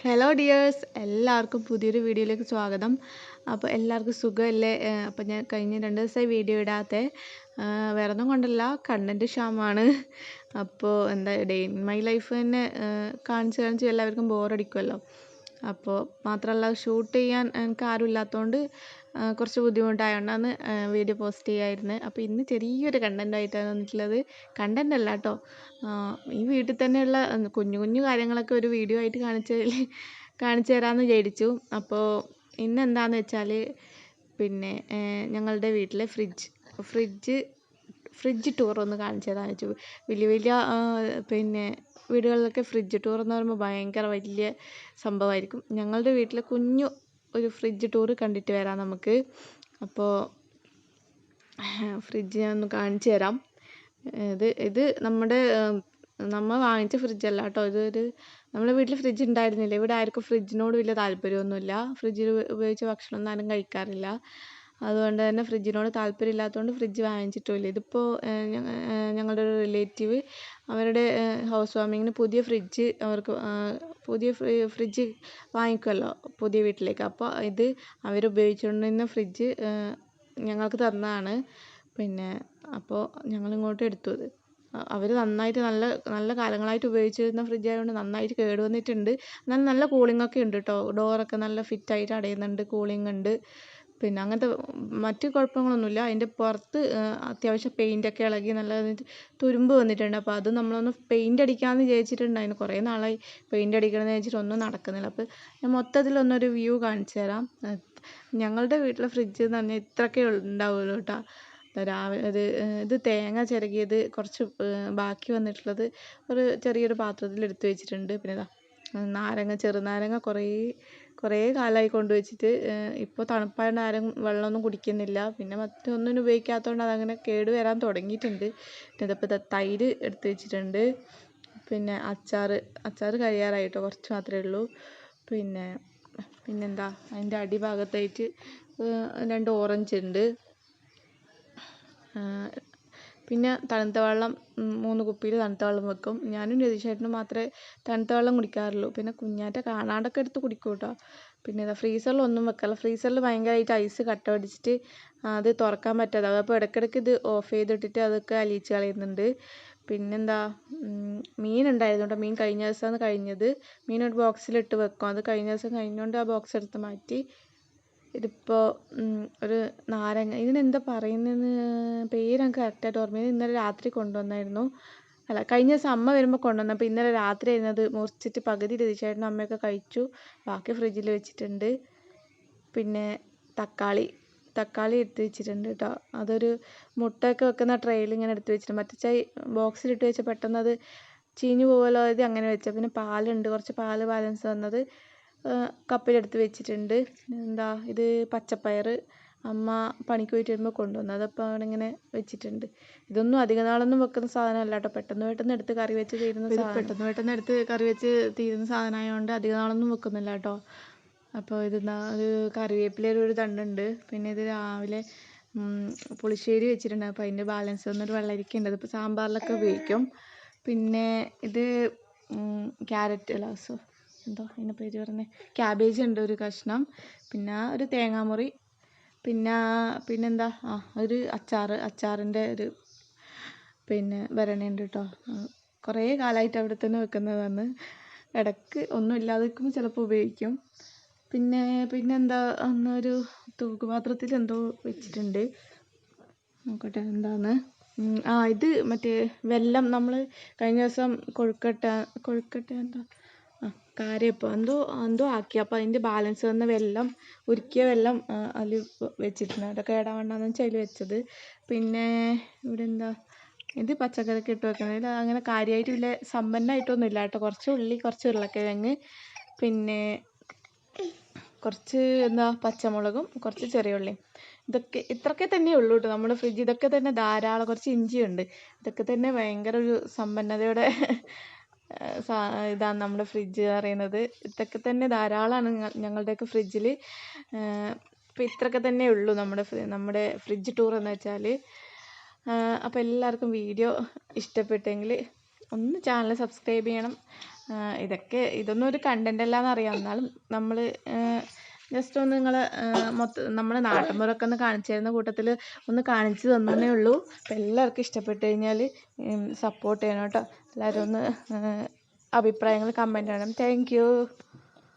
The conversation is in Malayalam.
ഹലോ ഡിയേഴ്സ്, എല്ലാവർക്കും പുതിയൊരു വീഡിയോയിലേക്ക് സ്വാഗതം. അപ്പോൾ എല്ലാവർക്കും സുഖമല്ലേ? അപ്പോൾ ഞാൻ കഴിഞ്ഞ 2 ദിവസമായി വീഡിയോ ഇടാത്തെ വേറെ ഒന്നും കൊണ്ടല്ല, കണ്ടൻറ്റ് ക്ഷാമമാണ്. അപ്പോൾ എന്താ ഡേ ഇൻ മൈ ലൈഫ് തന്നെ കാണിച്ച് എല്ലാവർക്കും ബോറടിക്കുമല്ലോ. അപ്പോൾ മാത്രമല്ല, ഷൂട്ട് ചെയ്യാൻ എനിക്ക് ആരും ഇല്ലാത്തതുകൊണ്ട് കുറച്ച് ബുദ്ധിമുട്ടായതുകൊണ്ടാണ് വീഡിയോ പോസ്റ്റ് ചെയ്യാമായിരുന്നു. അപ്പോൾ ഇന്ന് ചെറിയൊരു കണ്ടൻറ്റായിട്ടാണ് വന്നിട്ടുള്ളത്. കണ്ടൻ്റ് അല്ല കേട്ടോ, ഈ വീട്ടിൽ തന്നെയുള്ള കുഞ്ഞു കുഞ്ഞു കാര്യങ്ങളൊക്കെ ഒരു വീഡിയോ ആയിട്ട് കാണിച്ചു തരാമെന്ന് വിചാരിച്ചു. അപ്പോൾ ഇന്ന് എന്താണെന്ന് വെച്ചാൽ, പിന്നെ ഞങ്ങളുടെ വീട്ടിലെ ഫ്രിഡ്ജ് ടൂർ ഒന്ന് കാണിച്ചു തരാമെന്ന് വെച്ചു. വലിയ പിന്നെ വീടുകളിലൊക്കെ ഫ്രിഡ്ജ് ടൂർ എന്ന് പറയുമ്പോൾ ഭയങ്കര വലിയ സംഭവമായിരിക്കും. ഞങ്ങളുടെ വീട്ടിലെ കുഞ്ഞു ഒരു ഫ്രിഡ്ജ് ടൂർ കണ്ടിട്ട് വരാം നമുക്ക്. അപ്പോൾ ഫ്രിഡ്ജ് ഞാൻ ഒന്ന് കാണിച്ചു തരാം. ഇത് നമ്മൾ വാങ്ങിച്ച ഫ്രിഡ്ജല്ല കേട്ടോ. നമ്മുടെ വീട്ടിൽ ഫ്രിഡ്ജ് ഉണ്ടായിരുന്നില്ല. ഇവിടെ ആർക്കും ഫ്രിഡ്ജിനോട് വലിയ താല്പര്യമൊന്നുമില്ല. ഫ്രിഡ്ജിൽ ഉപയോഗിച്ച ഭക്ഷണമൊന്നും ആരും കഴിക്കാറില്ല. അതുകൊണ്ട് തന്നെ ഫ്രിഡ്ജിനോട് താല്പര്യമില്ലാത്തതുകൊണ്ട് ഫ്രിഡ്ജ് വാങ്ങിച്ചിട്ടുമില്ല. ഇതിപ്പോൾ ഞങ്ങളുടെ ഒരു റിലേറ്റീവ് അവരുടെ ഹൗസ് വാമിങ്ങിന് പുതിയ ഫ്രിഡ്ജ് വാങ്ങിക്കുമല്ലോ പുതിയ വീട്ടിലേക്ക്. അപ്പോൾ ഇത് അവരുപയോഗിച്ചുകൊണ്ടിരുന്ന ഫ്രിഡ്ജ് ഞങ്ങൾക്ക് തന്നതാണ്. അപ്പോൾ ഞങ്ങളിങ്ങോട്ട് എടുത്തു. അവർ നന്നായിട്ട് നല്ല കാലങ്ങളായിട്ട് ഉപയോഗിച്ചിരുന്ന ഫ്രിഡ്ജ് ആയതുകൊണ്ട് നന്നായിട്ട് കേടുവന്നിട്ടുണ്ട്. എന്നാൽ നല്ല കൂളിംഗൊക്കെ ഉണ്ട് കേട്ടോ. ഡോറൊക്കെ നല്ല ഫിറ്റായിട്ട് അടയുന്നുണ്ട്, കൂളിംഗ് ഉണ്ട്. അങ്ങനത്തെ മറ്റ് കുഴപ്പങ്ങളൊന്നുമില്ല. അതിൻ്റെ പുറത്ത് അത്യാവശ്യം പെയിൻ്റൊക്കെ ഇളകി നല്ല തുരുമ്പ് വന്നിട്ടുണ്ട്. അപ്പോൾ അത് നമ്മളൊന്ന് പെയിൻ്റ് അടിക്കാമെന്ന് വിചാരിച്ചിട്ടുണ്ടായിരുന്നു. കുറേ നാളായി പെയിൻ്റ് അടിക്കണമെന്ന് വിചാരിച്ചിട്ട് ഒന്നും നടക്കുന്നില്ല. അപ്പോൾ ഞാൻ മൊത്തത്തിലൊന്നൊരു വ്യൂ കാണിച്ചു തരാം. ഞങ്ങളുടെ വീട്ടിലെ ഫ്രിഡ്ജ് എന്ന് പറഞ്ഞാൽ ഇത്രയൊക്കെ ഉണ്ടാവുള്ളൂ കേട്ടോ. രാവിലെ ഇത് തേങ്ങ ചിരകിയത് കുറച്ച് ബാക്കി വന്നിട്ടുള്ളത് ഒരു ചെറിയൊരു പാത്രത്തിൽ എടുത്ത് വെച്ചിട്ടുണ്ട്. പിന്നെ ചെറുനാരങ്ങ കുറേ കാലമായി കൊണ്ടുവച്ചിട്ട് ഇപ്പോൾ തണുപ്പായതുകൊണ്ട് ആരും വെള്ളമൊന്നും കുടിക്കുന്നില്ല. പിന്നെ മറ്റൊന്നിനും ഉപയോഗിക്കാത്തതുകൊണ്ട് അതങ്ങനെ കേടുവരാൻ തുടങ്ങിയിട്ടുണ്ട്. ഇതിപ്പോൾ തൈര് എടുത്ത് വെച്ചിട്ടുണ്ട്. പിന്നെ അച്ചാർ കഴിയാറായിട്ടോ, കുറച്ച് മാത്രമേ ഉള്ളൂ. പിന്നെന്താ അതിൻ്റെ അടിഭാഗത്തായിട്ട് 2 ഓറഞ്ച് ഉണ്ട്. പിന്നെ തണുത്ത വെള്ളം 3 കുപ്പിയിൽ തണുത്ത വെള്ളം വെക്കും. ഞാനും രതീഷേട്ടനും മാത്രമേ തണുത്ത വെള്ളം കുടിക്കാറുള്ളൂ. പിന്നെ കുഞ്ഞാറ്റ കാണാണ്ടൊക്കെ എടുത്ത് കുടിക്കും കേട്ടോ. പിന്നെ ഫ്രീസറിൽ ഒന്നും വെക്കാറില്ല. ഫ്രീസറിൽ ഭയങ്കരമായിട്ട് ഐസ് കട്ട പിടിച്ചിട്ട് അത് തുറക്കാൻ പറ്റാതാവും. അപ്പോൾ ഇടയ്ക്കിടയ്ക്ക് ഇത് ഓഫ് ചെയ്തിട്ടിട്ട് അതൊക്കെ അലിയിച്ച് കളയുന്നുണ്ട്. പിന്നെന്താ, മീനുണ്ടായിരുന്നു കേട്ടോ. മീൻ കഴിഞ്ഞ ദിവസമാണ് കഴിഞ്ഞത്. മീൻ ഒരു ബോക്സിലിട്ട് വെക്കും. അത് കഴിഞ്ഞ ദിവസം കഴിഞ്ഞുകൊണ്ട് ആ ബോക്സ് എടുത്ത് മാറ്റി. ഇതിപ്പോൾ ഒരു നാരങ്ങ, ഇതിനെന്താ പറയുന്നതെന്ന് പേര് എനിക്ക് കറക്റ്റായിട്ട് ഓർമ്മയില്ല. ഇന്നലെ രാത്രി കൊണ്ടുവന്നായിരുന്നു. കഴിഞ്ഞ ദിവസം അമ്മ വരുമ്പോൾ കൊണ്ടുവന്നു. അപ്പോൾ ഇന്നലെ രാത്രി ആയിരുന്നത്. മുറിച്ചിട്ട് പകുതി രതീഷേട്ടനും അമ്മയൊക്കെ കഴിച്ചു. ബാക്കി ഫ്രിഡ്ജിൽ വെച്ചിട്ടുണ്ട്. പിന്നെ തക്കാളി എടുത്ത് വെച്ചിട്ടുണ്ട് കേട്ടോ. അതൊരു മുട്ടയൊക്കെ വെക്കുന്ന ട്രെയിൽ ഇങ്ങനെ എടുത്ത് വെച്ചിട്ടുണ്ട്. മറ്റേ ബോക്സിലിട്ട് വെച്ചാൽ പെട്ടെന്ന് അത് ചീഞ്ഞു പോകുമല്ലോ, ഇത് അങ്ങനെ വെച്ചാൽ. പിന്നെ പാലുണ്ട്, കുറച്ച് പാല് ബാലൻസ് വന്നത് കപ്പിലെടുത്ത് വെച്ചിട്ടുണ്ട്. ഇത് പച്ചപ്പയർ അമ്മ പണിക്ക് പോയിട്ട് വരുമ്പോൾ കൊണ്ടുവന്നു. അതപ്പോൾ അവിടെ ഇങ്ങനെ വെച്ചിട്ടുണ്ട്. ഇതൊന്നും അധിക നാളൊന്നും വെക്കുന്ന സാധനമല്ല കേട്ടോ. പെട്ടെന്ന് എടുത്ത് കറി വെച്ച് തീരുന്ന സാധനമായതുകൊണ്ട് അധിക നാളൊന്നും വെക്കുന്നില്ല കേട്ടോ. അപ്പോൾ ഒരു കറിവേപ്പിലയുടെ ഒരു തണ്ടുണ്ട്. പിന്നെ ഇത് രാവിലെ പുളിശ്ശേരി വെച്ചിട്ടുണ്ട്. അപ്പോൾ അതിൻ്റെ ബാലൻസ് വന്നൊരു വെള്ളരിക്ക ഉണ്ട്. അതിപ്പോൾ സാമ്പാറിലൊക്കെ ഉപയോഗിക്കും. പിന്നെ ഇത് അതിൻ്റെ പേര് പറഞ്ഞേ, ക്യാബേജ് ഉണ്ട് ഒരു കഷ്ണം. പിന്നെ ഒരു തേങ്ങാമുറി. പിന്നെന്താ ഒരു അച്ചാറിൻ്റെ ഒരു ഭരണയുണ്ട് കേട്ടോ. കുറേ കാലമായിട്ട് അവിടെ തന്നെ വെക്കുന്നതാണ്. ഇടയ്ക്ക് ഒന്നും ഇല്ലാതെ വെക്കുമ്പോൾ ചിലപ്പോൾ ഉപയോഗിക്കും. പിന്നെന്താ, അന്നൊരു തൂക്കുപാത്രത്തിൽ എന്തോ വെച്ചിട്ടുണ്ട്. നോക്കട്ടെ എന്താന്ന്. ഇത് മറ്റേ വെല്ലം, നമ്മൾ കഴിഞ്ഞ ദിവസം കൊഴുക്കട്ട കാര്യപ്പോൾ എന്തോ ആക്കി. അപ്പോൾ അതിൻ്റെ ബാലൻസ് വന്ന ഉരുക്കിയ വെല്ലം അതിൽ വെച്ചിട്ടുണ്ട്. അതൊക്കെ കേടാവണ്ടെന്ന് വെച്ചാൽ അതിൽ വെച്ചത്. പിന്നെ ഇവിടെ ഇത് പച്ചക്കറിക്ക് ഇട്ട് വെക്കുന്നത്. അങ്ങനെ കാര്യമായിട്ട് വലിയ സമ്പന്നമായിട്ടൊന്നും ഇല്ല കേട്ടോ. കുറച്ച് ഉള്ളി, കുറച്ച് ഉരുളക്കിഴങ്ങ്, പിന്നെ കുറച്ച് പച്ചമുളകും കുറച്ച് ചെറിയ ഉള്ളിയും. ഇത്രയൊക്കെ തന്നെ ഉള്ളൂ കേട്ടോ നമ്മുടെ ഫ്രിഡ്ജ്. ഇതൊക്കെ തന്നെ ധാരാളം. കുറച്ച് ഇഞ്ചിയുണ്ട്. ഇതൊക്കെ തന്നെ ഭയങ്കര ഒരു സമ്പന്നതയുടെ ഇതാണ് നമ്മുടെ ഫ്രിഡ്ജ് എന്ന് പറയുന്നത്. ഇതൊക്കെ തന്നെ ധാരാളമാണ് ഞങ്ങളുടെയൊക്കെ ഫ്രിഡ്ജിൽ. അപ്പോൾ ഇത്രയൊക്കെ തന്നെ ഉള്ളൂ നമ്മുടെ ഫ്രിഡ്ജ് ടൂർ എന്ന് വെച്ചാൽ. അപ്പോൾ എല്ലാവർക്കും വീഡിയോ ഇഷ്ടപ്പെട്ടെങ്കിൽ ഒന്ന് ചാനൽ സബ്സ്ക്രൈബ് ചെയ്യണം. ഇതൊന്നും ഒരു കണ്ടന്റ് അല്ലാന്ന് അറിയാം, എന്നാലും നമ്മൾ ജസ്റ്റ് ഒന്ന് നിങ്ങളെ നമ്മുടെ നാട്ടിൻപുറമൊക്കെ ഒന്ന് കാണിച്ചു തരുന്ന കൂട്ടത്തിൽ ഒന്ന് കാണിച്ചു തന്നേ ഉള്ളൂ. അപ്പം എല്ലാവർക്കും ഇഷ്ടപ്പെട്ട് കഴിഞ്ഞാൽ സപ്പോർട്ട് ചെയ്യണം കേട്ടോ. എല്ലാവരും ഒന്ന് അഭിപ്രായങ്ങൾ കമൻറ്റ് ചെയ്യണം. Thank you.